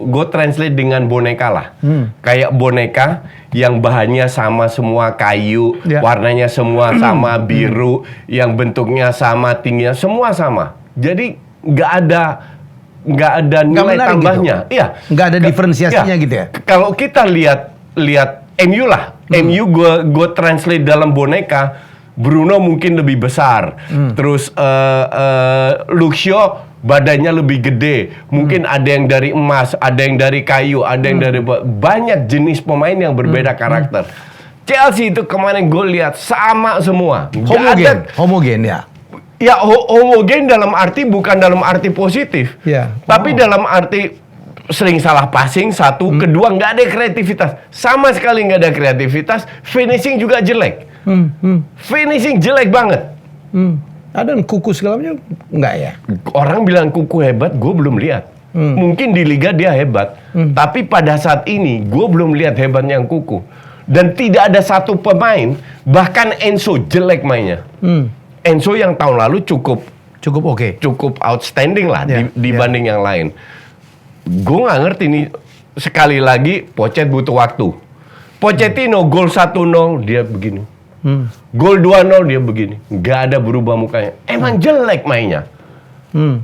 Gue translate dengan boneka lah. Kayak boneka yang bahannya sama semua, kayu, warnanya semua sama, biru, yang bentuknya sama, tingginya semua sama. Jadi nggak ada nilai tambahnya. Gitu. Iya. Nggak ada diferensiasinya gitu ya. Kalau kita lihat MU lah. MU gue translate dalam boneka, Bruno mungkin lebih besar. Terus Luke Shaw badannya lebih gede. Mungkin ada yang dari emas, ada yang dari kayu, ada yang dari banyak jenis pemain yang berbeda karakter. Chelsea itu kemarin gue lihat sama semua. Homogen ya. Ya homogen dalam arti bukan dalam arti positif. Ya. Tapi dalam arti sering salah passing, kedua nggak ada kreativitas. Sama sekali nggak ada kreativitas. Finishing juga jelek. Finishing jelek banget. Ada kuku segala macam nggak ya? Orang bilang kuku hebat, gue belum lihat. Mungkin di liga dia hebat, tapi pada saat ini gue belum lihat hebatnya yang kuku. Dan tidak ada satu pemain, bahkan Enzo jelek mainnya. Enzo yang tahun lalu cukup oke, cukup outstanding lah dibanding yang lain. Gue nggak ngerti nih. Sekali lagi, Pochettino butuh waktu. Pochettino gol 1-0 dia begini. Gol 2-0 dia begini. Nggak ada berubah mukanya. Emang jelek mainnya.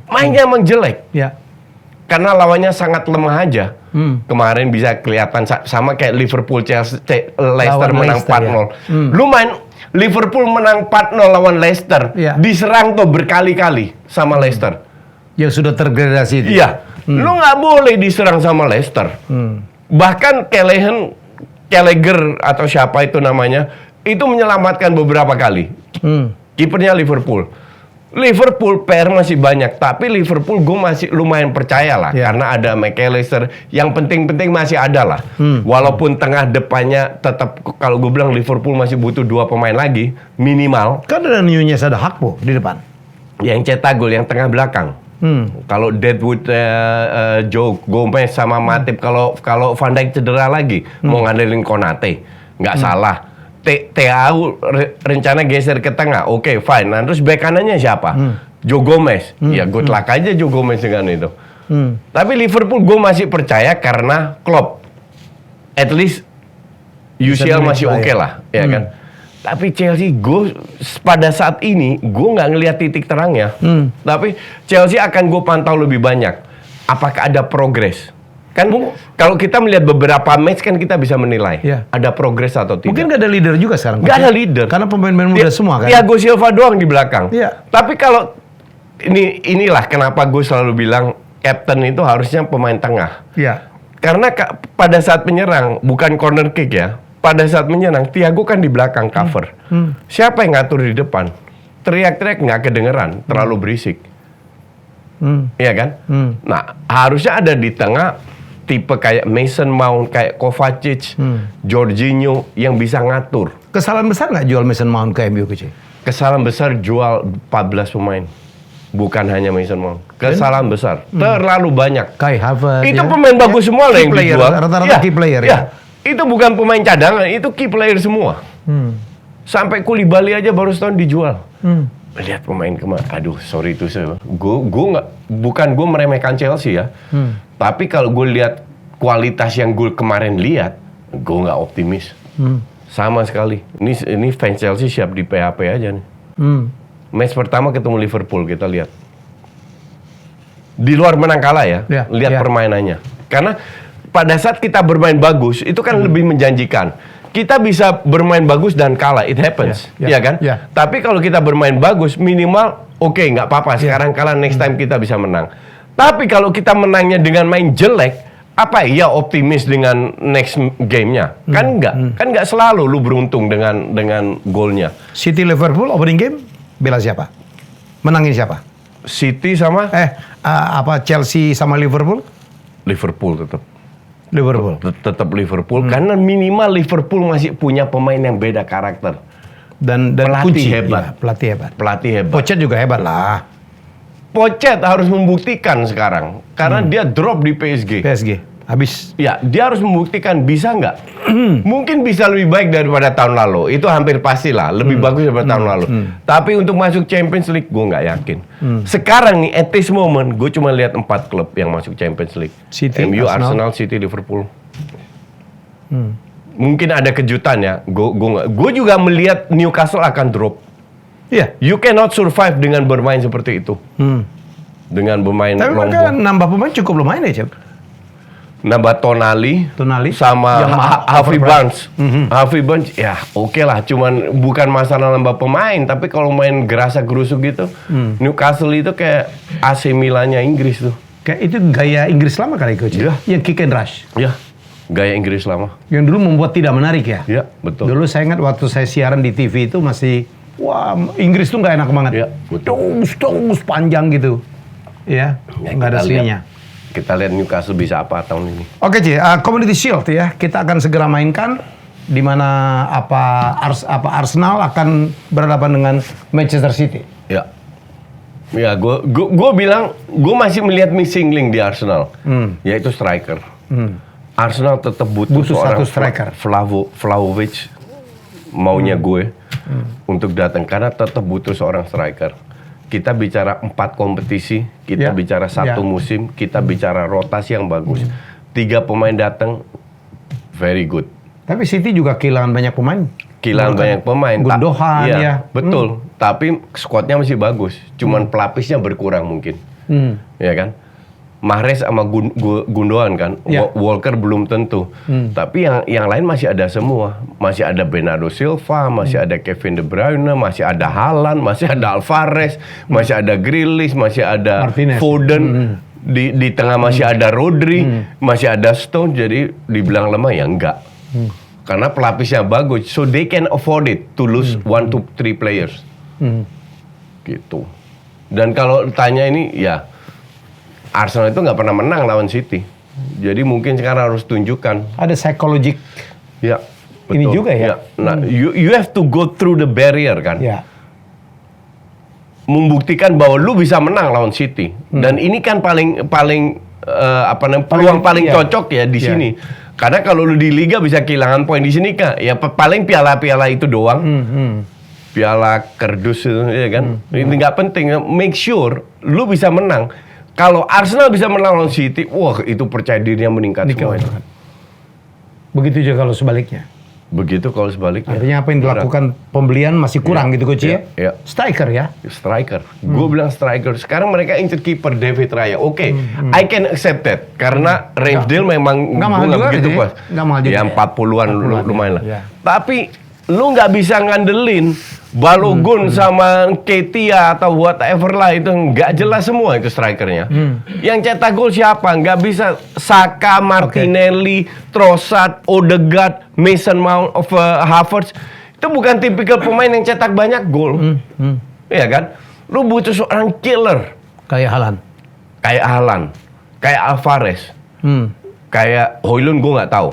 Mainnya emang jelek. Ya. Karena lawannya sangat lemah aja. Kemarin bisa kelihatan sama kayak Liverpool, Leicester menang 4-0. Ya. Lu main Liverpool menang 4-0 lawan Leicester. Ya. Diserang tuh berkali-kali sama Leicester. Yang sudah terdegradasi itu. Iya. Lu nggak boleh diserang sama Leicester. Bahkan Gallagher atau siapa itu namanya, itu menyelamatkan beberapa kali. Kipernya Liverpool PR masih banyak, tapi Liverpool gue masih lumayan percaya lah, karena ada McAllister, yang penting-penting masih ada lah. Walaupun tengah depannya tetap, kalau gue bilang Liverpool masih butuh 2 pemain lagi minimal. Kan ada Nunez, ada Hakpo di depan. Yang cetak gol yang tengah belakang. Kalau Deadwood, Joe Gomez sama Matip, kalau Van Dijk cedera lagi, mau ngandelin Konate, nggak salah. TAU rencana geser ke tengah, oke, fine. Nah, terus bek kanannya siapa? Joe Gomez. Ya, good luck aja Joe Gomez dengan itu. Tapi Liverpool gue masih percaya karena Klopp. At least UCL masih oke lah, ya kan? Tapi Chelsea, gue pada saat ini gue nggak ngelihat titik terangnya. Tapi Chelsea akan gue pantau lebih banyak. Apakah ada progres? Kan kalau kita melihat beberapa match kan kita bisa menilai ada progres atau tidak. Mungkin nggak ada leader juga sekarang. Nggak ada leader. Karena pemain-pemain muda semua kan. Thiago Silva doang di belakang. Iya. Tapi kalau inilah kenapa gue selalu bilang captain itu harusnya pemain tengah. Ya. Karena pada saat menyerang, bukan corner kick ya, pada saat menyerang, Thiago kan di belakang cover. Siapa yang ngatur di depan? Teriak-teriak nggak kedengeran, terlalu berisik. Iya kan? Nah, harusnya ada di tengah tipe kayak Mason Mount, kayak Kovacic, Jorginho yang bisa ngatur. Kesalahan besar nggak jual Mason Mount ke MU, Coach? Kesalahan besar jual 14 pemain. Bukan hanya Mason Mount. Kesalahan besar. Terlalu banyak. Kai Havertz. Itu pemain bagus semua lah yang player, dijual. rata-rata key player ya. Itu bukan pemain cadangan, itu key player semua. Sampai Koulibaly aja baru setahun dijual. Lihat pemain kemarin, aduh sorry itu saya. Bukan gue meremehkan Chelsea ya. Tapi kalau gue lihat kualitas yang gue kemarin lihat, gue nggak optimis. Sama sekali. Ini fans Chelsea siap di PHP aja nih. Match pertama ketemu Liverpool, kita lihat. Di luar menang kalah ya, lihat permainannya. Karena pada saat kita bermain bagus, itu kan lebih menjanjikan. Kita bisa bermain bagus dan kalah, it happens, ya kan? Tapi kalau kita bermain bagus, minimal oke, nggak apa-apa. Sekarang kalah, next time kita bisa menang. Tapi kalau kita menangnya dengan main jelek, apa iya optimis dengan next game-nya? Kan nggak selalu lu beruntung dengan golnya. City Liverpool opening game bela siapa? Menangin siapa? City sama Chelsea sama Liverpool? Liverpool tetap. Tetap Liverpool karena minimal Liverpool masih punya pemain yang beda karakter. Dan pelatih kunci hebat. Ya, pelatih hebat. Pochettino juga hebat lah. Pochettino harus membuktikan sekarang karena dia drop di PSG. Habis. Ya, dia harus membuktikan bisa nggak? Mungkin bisa lebih baik daripada tahun lalu. Itu hampir pastilah, lebih bagus daripada tahun lalu. Tapi untuk masuk Champions League, gue nggak yakin. Sekarang nih, at this moment, gue cuma lihat 4 klub yang masuk Champions League. City, MU, Arsenal, City, Liverpool. Mungkin ada kejutan ya. Gue juga melihat Newcastle akan drop. Iya. You cannot survive dengan bermain seperti itu. Dengan bermain tapi mereka nambah pemain cukup lumayan ya, Cep? Nambah Tonali sama Harvey Barnes. Harvey Barnes ya oke lah, cuman bukan masalah nambah pemain, tapi kalau main gerasa gerusuk gitu, Newcastle itu kayak AC Milan-nya Inggris tuh. Kayak itu gaya Inggris lama kali, Coach. Iya. Yang kick and rush. Iya. Gaya Inggris lama. Yang dulu membuat tidak menarik ya. Iya, betul. Dulu saya ingat waktu saya siaran di TV itu masih Inggris tuh nggak enak banget. Iya, betul. Terus panjang gitu. Ya, nggak ada aslinya. Kita lihat Newcastle bisa apa tahun ini. Oke, Ci, Community Shield ya, kita akan segera mainkan di mana Arsenal akan berhadapan dengan Manchester City. Ya, gue bilang gue masih melihat missing link di Arsenal, yaitu striker. Arsenal tetap butuh seorang satu striker. Vlahovic maunya gue untuk datang karena tetap butuh seorang striker. Kita bicara 4 kompetisi, kita bicara 1 musim, kita bicara rotasi yang bagus. 3 pemain datang, very good. Tapi City juga kehilangan banyak pemain. Banyak pemain. Gundogan ya. Betul. Tapi skuadnya masih bagus. Cuman pelapisnya berkurang mungkin. Ya kan? Mahrez sama Gundogan kan, Walker belum tentu. Tapi yang lain masih ada semua. Masih ada Bernardo Silva, masih ada Kevin De Bruyne, masih ada Haaland, masih ada Alvarez, masih ada Grealish, masih ada Martinez. Foden. Di tengah masih ada Rodri, masih ada Stone. Jadi dibilang lemah ya enggak. Karena pelapisnya bagus, so they can afford it to lose 1 to 3 players. Gitu. Dan kalau tanya ini ya Arsenal itu nggak pernah menang lawan City. Jadi mungkin sekarang harus tunjukkan. Ada psikologik. Ya, betul. Ini juga ya. Nah, you have to go through the barrier kan. Ya. Membuktikan bahwa lu bisa menang lawan City. Dan ini kan paling peluang paling cocok ya di sini. Karena kalau lu di Liga bisa kehilangan poin, di sini kan ya paling piala-piala itu doang. Piala kerdus itu ya kan. Ini nggak penting. Make sure lu bisa menang. Kalau Arsenal bisa menang lawan City, wah itu percaya dirinya meningkat semua. Begitu juga kalau sebaliknya. Begitu kalau sebaliknya. Artinya apa yang dilakukan pembelian masih kurang gitu, Coach ya? Striker ya? Striker. Gue bilang striker. Sekarang mereka incer kiper David Raya. Oke, I can accept that. Karena Ramsdale memang nggak begitu pas. Nggak mahal juga. Ya 40-an lumayan lah. Tapi lu nggak bisa ngandelin Balogun sama Ketia atau whatever lah itu nggak jelas semua itu strikernya. Yang cetak gol siapa? Nggak bisa. Saka, Martinelli, Trossard, Odegaard, Mason Mount, Havertz itu bukan tipikal pemain yang cetak banyak gol. Iya kan? Lu butuh seorang killer Kayak Haaland. kayak Alvarez, kayak Højlund gue nggak tahu.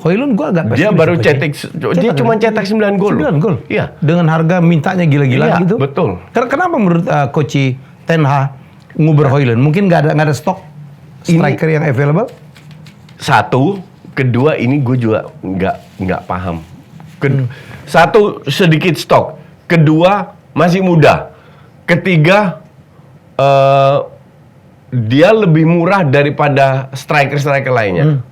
Højlund gue agak Dia pesimis baru Coach. dia cuma cetak 9 gol. 9 gol. Iya. Dengan harga mintanya gila-gila Iya, gitu. betul. Kenapa menurut Coach Ten Hag nguber Højlund? Mungkin nggak ada stok striker yang available? Satu, kedua ini gue juga nggak paham. Satu, sedikit stok. Kedua, masih muda. Ketiga, dia lebih murah daripada striker lainnya.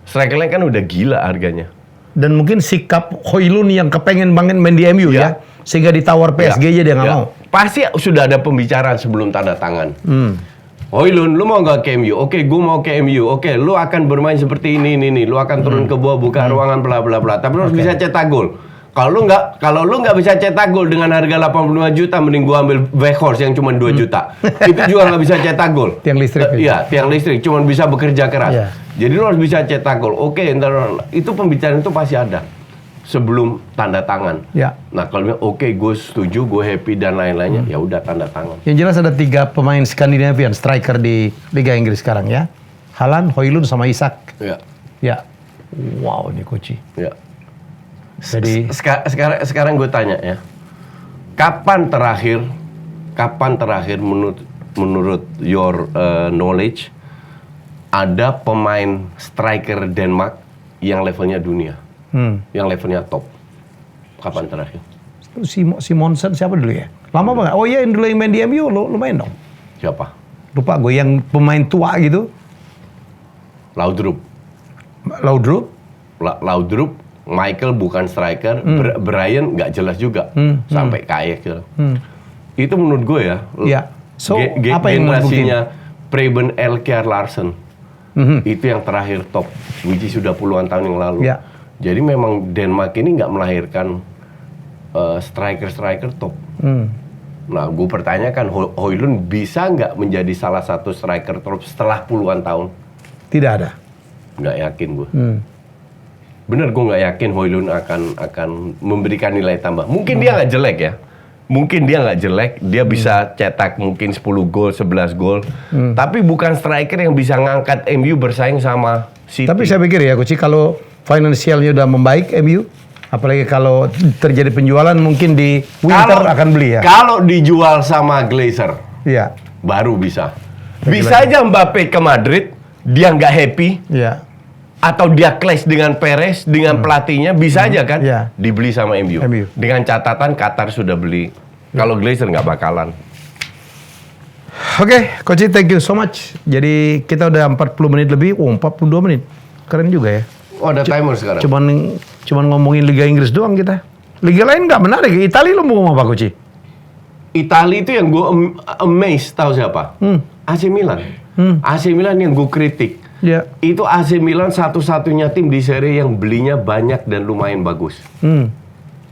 Striker lain kan udah gila harganya. Dan mungkin sikap Højlund yang kepengen banget main di MU ya, sehingga ditawar PSG aja dia nggak mau. Pasti sudah ada pembicaraan sebelum tanda tangan. Højlund, lu mau nggak ke MU? Oke, gue mau ke MU. Oke, lu akan bermain seperti ini. Lu akan turun ke bawah, buka ruangan, bla bla bla. Tapi lu harus bisa cetak gol. Kalau lu nggak bisa cetak gol dengan harga 85 juta, mending gua ambil Weghorst yang cuma 2 juta. Itu juga nggak bisa cetak gol. Tiang listrik. Iya, tiang listrik, cuma bisa bekerja keras. Iya. Jadi lu harus bisa cetak gol. Oke, ntar itu pembicaraan itu pasti ada sebelum tanda tangan. Ya. Nah, kalau oke, gue setuju, gue happy dan lain-lainnya, ya udah tanda tangan. Yang jelas ada 3 pemain Skandinavian striker di Liga Inggris sekarang ya. Haaland, Højlund sama Isak. Ya. Ya. Wow, ini Coach. Ya. Jadi Sekarang gue tanya ya, kapan terakhir menurut your knowledge ada pemain striker Denmark yang levelnya dunia, yang levelnya top? Kapan terakhir? Simonsen siapa dulu ya? Lama banget. Oh iya, yang dulu yang main di MU lumayan dong. Siapa? Lupa gue yang pemain tua gitu. Laudrup. Laudrup. Michael bukan striker, Brian nggak jelas juga, sampai kayak gitu. Itu menurut gue ya. Iya. So, apa yang generasinya Preben Elkjær Larsen itu yang terakhir top, which is sudah puluhan tahun yang lalu. Ya. Jadi memang Denmark ini nggak melahirkan striker top. Nah, gue pertanyakan, Højlund bisa nggak menjadi salah satu striker top setelah puluhan tahun? Tidak ada. Nggak yakin gue. Bener, gue nggak yakin Højlund akan memberikan nilai tambah. Mungkin dia nggak jelek ya. Mungkin dia nggak jelek, dia bisa cetak mungkin 10 gol, 11 gol. Tapi bukan striker yang bisa ngangkat MU bersaing sama City. Tapi saya pikir ya Coach, kalau finansialnya udah membaik MU, apalagi kalau terjadi penjualan mungkin di winter akan beli ya. Kalau dijual sama Glazer, Iya. baru bisa. Bisa aja Mbappe ke Madrid, dia nggak happy. Iya. Atau dia clash dengan Perez, dengan pelatihnya, bisa aja kan Iya. dibeli sama MU. MU. Dengan catatan Qatar sudah beli. Kalau Glazer nggak bakalan. Oke, Coach, thank you so much. Jadi kita udah 40 menit lebih, 42 menit. Keren juga ya. Oh, ada timer sekarang. Cuman ngomongin Liga Inggris doang kita. Liga lain nggak menarik. Italia lo mau ngomong apa, Coach? Italia itu yang gue amazed, tahu siapa? AC Milan. AC Milan yang gue kritik. Ya. Itu AC Milan satu-satunya tim di Serie yang belinya banyak dan lumayan bagus.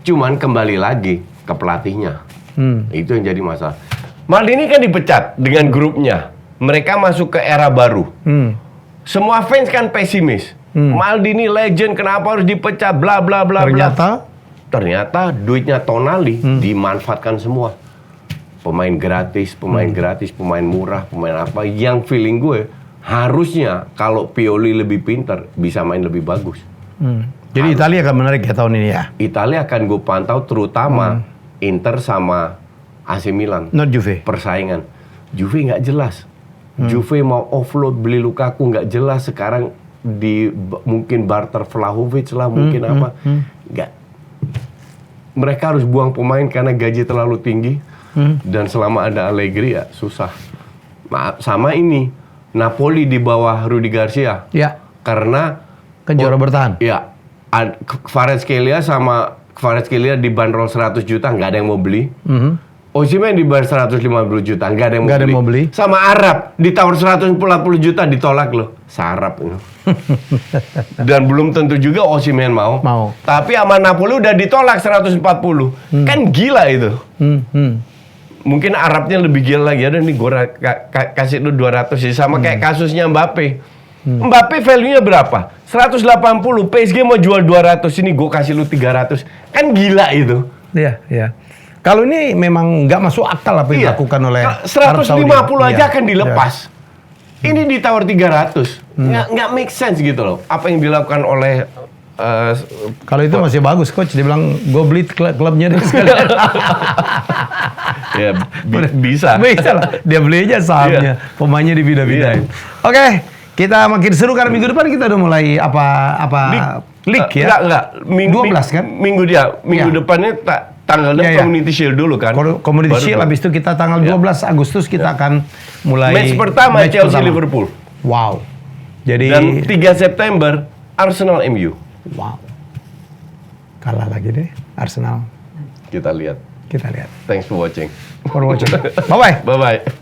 Cuman kembali lagi ke pelatihnya. Itu yang jadi masalah. Maldini kan dipecat dengan grupnya. Mereka masuk ke era baru. Semua fans kan pesimis. Maldini legend, kenapa harus dipecat? Bla bla bla. Ternyata duitnya Tonali dimanfaatkan semua. Pemain gratis, pemain murah, pemain apa. Yang feeling gue harusnya kalau Pioli lebih pintar bisa main lebih bagus. Jadi Italia akan menarik ya tahun ini ya. Italia akan gue pantau terutama Inter sama AC Milan. Not Juve. Persaingan. Juve nggak jelas. Juve mau offload beli Lukaku nggak jelas. Sekarang mungkin barter Vlahovic lah, mungkin apa. Nggak. Mereka harus buang pemain karena gaji terlalu tinggi. Dan selama ada Allegri ya susah. Sama ini. Napoli di bawah Rudi Garcia. Ya. Karena Kan juara bertahan. ya, Kvaratskhelia dibanderol 100 juta, nggak ada yang mau beli. Osimhen dibayar 150 juta, nggak ada yang Nggak ada yang mau beli. Sama Arab, ditawar 140 juta, ditolak loh. Sarap. Dan belum tentu juga Osimhen mau. Tapi sama Napoli udah ditolak 140. Kan gila itu. Mungkin Arabnya lebih gila lagi. Ada nih gue kasih lu 200 sih. Sama kayak kasusnya Mbappe. Mbappe value-nya berapa? 180. PSG mau jual 200, ini gue kasih lu 300. Kan gila itu. Iya, iya. Kalau ini memang nggak masuk akal apa yang dilakukan oleh 150 aja akan dilepas. Ini ditawar 300. Nggak make sense gitu loh. Apa yang dilakukan oleh kalau itu masih bagus, coach. Dia bilang, gue beli klubnya deh sekalian. Ya, bisa. Bisa lah. Dia beli aja sahamnya. Pemainnya dipindah-pindahin. Oke, kita makin seru karena minggu depan kita udah mulai League ya? Enggak. Minggu 12 kan? Minggu depannya tanggalnya Community Shield dulu kan? Community Shield, habis itu kita tanggal 12 Agustus kita akan mulai match pertama Chelsea-Liverpool. Wow. Jadi dan 3 September Arsenal MU. Wow. Kalah lagi deh Arsenal. Kita lihat. Kita lihat. Thanks for watching. Bye-bye. Bye-bye.